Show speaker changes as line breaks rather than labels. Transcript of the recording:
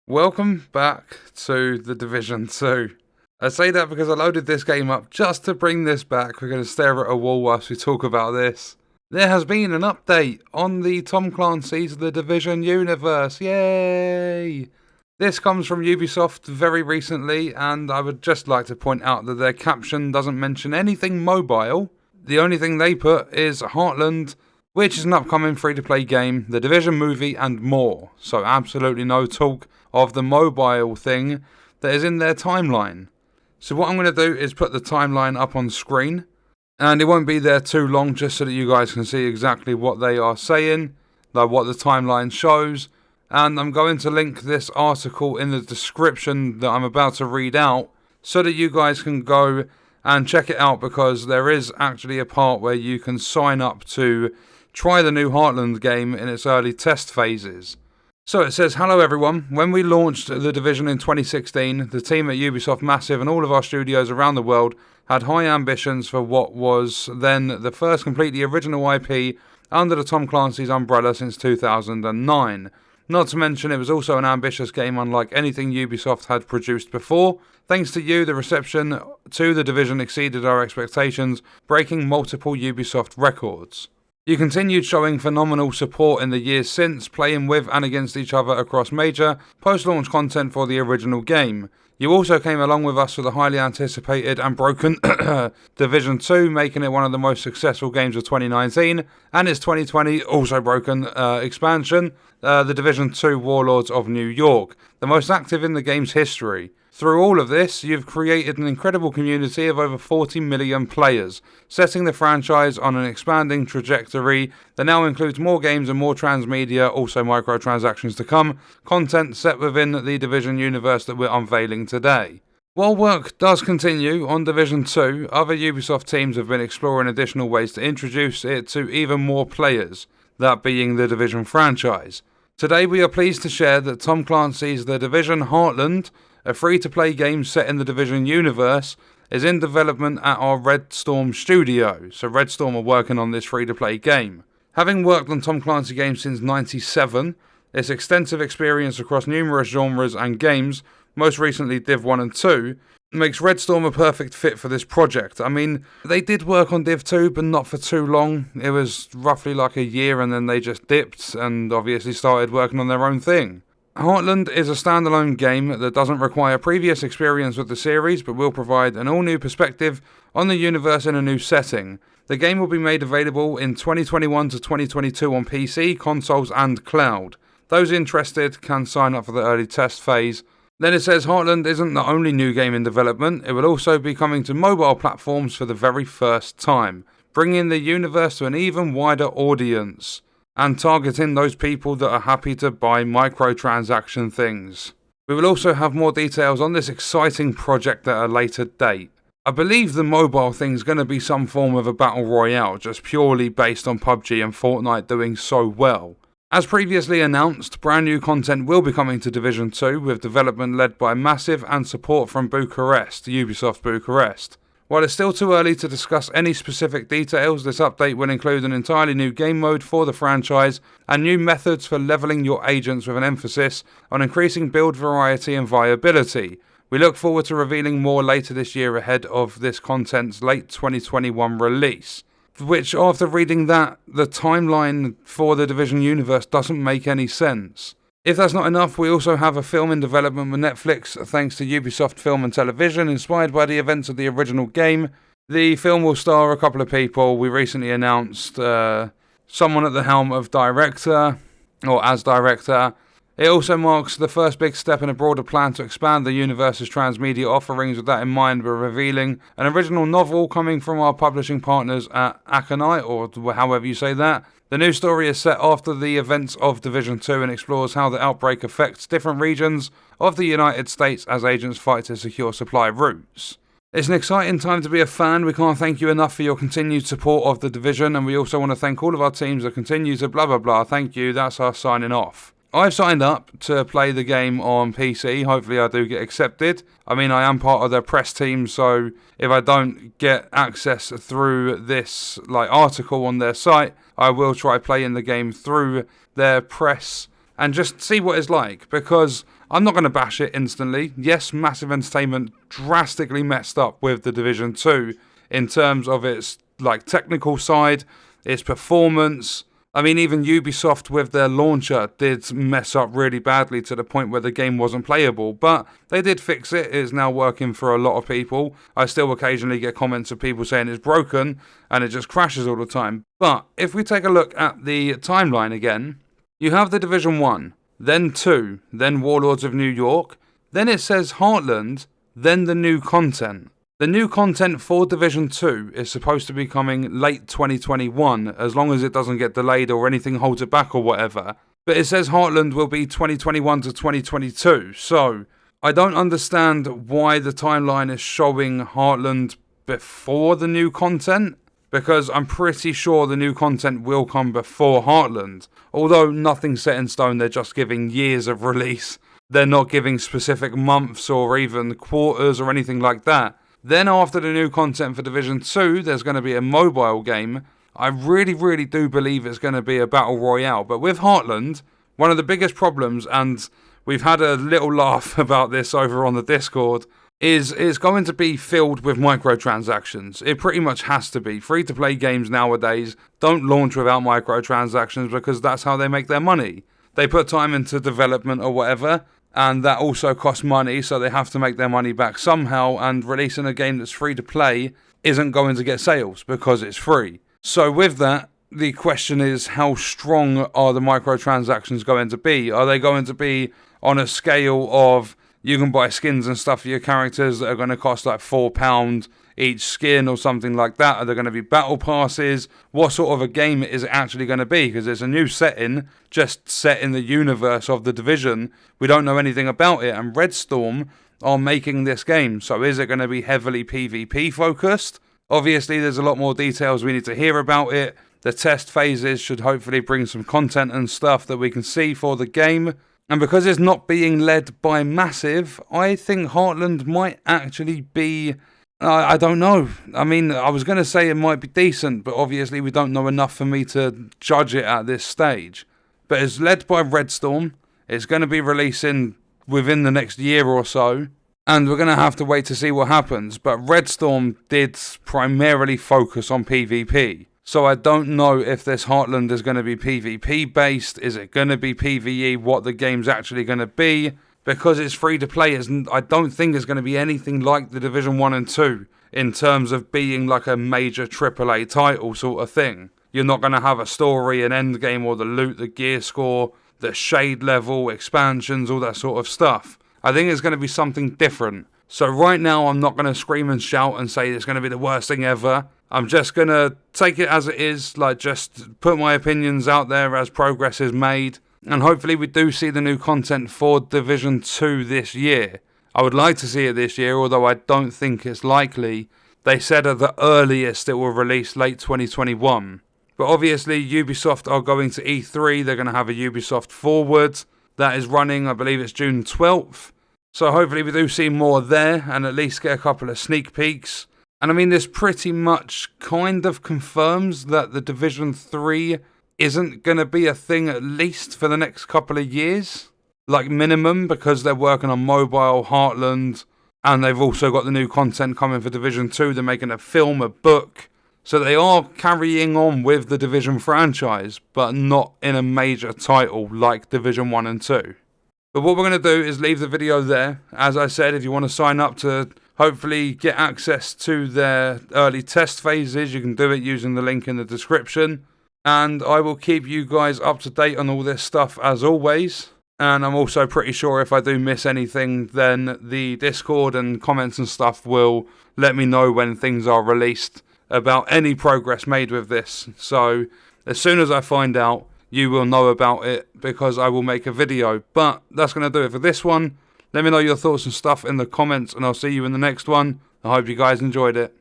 Welcome back to The Division 2. I say that because I loaded this game up just to bring this back. We're going to stare at a wall whilst we talk about this. There has been an update on the Tom Clancy's The Division universe. Yay! This comes from Ubisoft very recently, and I would just like to point out that their caption doesn't mention anything mobile. The only thing they put is Heartland, which is an upcoming free-to-play game, The Division movie, and more. So absolutely no talk of the mobile thing that is in their timeline. So what I'm going to do is put the timeline up on screen, and it won't be there too long, just so that you guys can see exactly what they are saying, like what the timeline shows. And I'm going to link this article in the description that I'm about to read out, so that you guys can go and check it out, because there is actually a part where you can sign up to try the new Heartland game in its early test phases. So it says, "Hello everyone, when we launched The Division in 2016, the team at Ubisoft Massive and all of our studios around the world had high ambitions for what was then the first completely original IP under the Tom Clancy's umbrella since 2009. Not to mention it was also an ambitious game unlike anything Ubisoft had produced before. Thanks to you, the reception to The Division exceeded our expectations, breaking multiple Ubisoft records. You continued showing phenomenal support in the years since, playing with and against each other across major post-launch content for the original game. You also came along with us for the highly anticipated and broken Division 2, making it one of the most successful games of 2019, and its 2020 also broken expansion, The Division 2 Warlords of New York, the most active in the game's history. Through all of this, you've created an incredible community of over 40 million players, setting the franchise on an expanding trajectory that now includes more games and more transmedia, also microtransactions to come, content set within the Division universe that we're unveiling today. While work does continue on Division 2, other Ubisoft teams have been exploring additional ways to introduce it to even more players, that being the Division franchise. Today we are pleased to share that Tom Clancy's The Division Heartland, a free-to-play game set in the Division universe, is in development at our Red Storm studio. So Red Storm are working on this free-to-play game. Having worked on Tom Clancy games since '97, its extensive experience across numerous genres and games, most recently Div 1 and 2, makes Red Storm a perfect fit for this project. I mean, they did work on Div 2, but not for too long. It was roughly like a year, and then they just dipped and obviously started working on their own thing. Heartland is a standalone game that doesn't require previous experience with the series, but will provide an all-new perspective on the universe in a new setting. The game will be made available in 2021 to 2022 on PC, consoles and cloud. Those interested can sign up for the early test phase. Then it says Heartland isn't the only new game in development, it will also be coming to mobile platforms for the very first time, bringing the universe to an even wider audience, and targeting those people that are happy to buy microtransaction things. We will also have more details on this exciting project at a later date. I believe the mobile thing is going to be some form of a battle royale, just purely based on PUBG and Fortnite doing so well. As previously announced, brand new content will be coming to Division 2, with development led by Massive and support from Bucharest, Ubisoft Bucharest. While it's still too early to discuss any specific details, this update will include an entirely new game mode for the franchise and new methods for leveling your agents, with an emphasis on increasing build variety and viability. We look forward to revealing more later this year ahead of this content's late 2021 release. Which, after reading that, the timeline for the Division universe doesn't make any sense. If that's not enough, we also have a film in development with Netflix, thanks to Ubisoft Film and Television, inspired by the events of the original game. The film will star a couple of people. We recently announced someone at the helm of director, or as director. It also marks the first big step in a broader plan to expand the universe's transmedia offerings. With that in mind, we're revealing an original novel coming from our publishing partners at Aconite, or however you say that. The new story is set after the events of Division 2 and explores how the outbreak affects different regions of the United States as agents fight to secure supply routes. It's an exciting time to be a fan. We can't thank you enough for your continued support of The Division, and we also want to thank all of our teams that continue to blah blah blah. Thank you, that's us signing off. I've signed up to play the game on PC. Hopefully I do get accepted. I mean, I am part of their press team, so if I don't get access through this article on their site, I will try playing the game through their press and just see what it's like, because I'm not going to bash it instantly. Yes, Massive Entertainment drastically messed up with The Division 2 in terms of its like technical side, its performance. I mean, even Ubisoft with their launcher did mess up really badly to the point where the game wasn't playable. But they did fix it. It's now working for a lot of people. I still occasionally get comments of people saying it's broken and it just crashes all the time. But if we take a look at the timeline again, you have The Division 1, then 2, then Warlords of New York, then it says Heartland, then the new content. The new content for Division 2 is supposed to be coming late 2021, as long as it doesn't get delayed or anything holds it back or whatever. But it says Heartland will be 2021 to 2022, so I don't understand why the timeline is showing Heartland before the new content, because I'm pretty sure the new content will come before Heartland. Although nothing's set in stone, they're just giving years of release. They're not giving specific months or even quarters or anything like that. Then after the new content for Division 2, there's going to be a mobile game. I really do believe it's going to be a battle royale. But with Heartland, one of the biggest problems, and we've had a little laugh about this over on the Discord, is it's going to be filled with microtransactions. It pretty much has to be. Free-to-play games nowadays don't launch without microtransactions because that's how they make their money. They put time into development or whatever, and that also costs money, so they have to make their money back somehow, and releasing a game that's free to play isn't going to get sales because it's free. So with that, the question is, how strong are the microtransactions going to be? Are they going to be on a scale of you can buy skins and stuff for your characters that are going to cost like £4 each skin or something like that? Are there going to be battle passes? What sort of a game is it actually going to be? Because it's a new setting, just set in the universe of The Division. We don't know anything about it, and Red Storm are making this game. So is it going to be heavily PvP focused? Obviously, there's a lot more details we need to hear about it. The test phases should hopefully bring some content and stuff that we can see for the game. And because it's not being led by Massive, I think Heartland might actually be... I don't know. I mean, I was going to say it might be decent, but obviously we don't know enough for me to judge it at this stage. But it's led by Red Storm. It's going to be releasing within the next year or so, and we're going to have to wait to see what happens. But Red Storm did primarily focus on PvP. So I don't know if this Heartland is going to be PvP based. Is it going to be PvE? What the game's actually going to be? Because it's free to play, I don't think it's going to be anything like the Division 1 and 2 in terms of being like a major AAA title sort of thing. You're not going to have a story, an end game, or the loot, the gear score, the shade level, expansions, all that sort of stuff. I think it's going to be something different. So right now I'm not going to scream and shout and say it's going to be the worst thing ever. I'm just going to take it as it is, like just put my opinions out there as progress is made. And hopefully we do see the new content for Division 2 this year. I would like to see it this year, although I don't think it's likely. They said at the earliest it will release late 2021. But obviously Ubisoft are going to E3. They're going to have a Ubisoft Forward that is running, I believe it's June 12th. So hopefully we do see more there and at least get a couple of sneak peeks. And I mean, this pretty much kind of confirms that the Division 3 isn't going to be a thing at least for the next couple of years. Like minimum, because they're working on mobile, Heartland, and they've also got the new content coming for Division 2. They're making a film, a book. So they are carrying on with the Division franchise, but not in a major title like Division 1 and 2. But what we're going to do is leave the video there. As I said, if you want to sign up to hopefully get access to their early test phases, you can do it using the link in the description. And I will keep you guys up to date on all this stuff as always. And I'm also pretty sure if I do miss anything, then the Discord and comments and stuff will let me know when things are released about any progress made with this. So as soon as I find out, you will know about it because I will make a video. But that's going to do it for this one. Let me know your thoughts and stuff in the comments, and I'll see you in the next one. I hope you guys enjoyed it.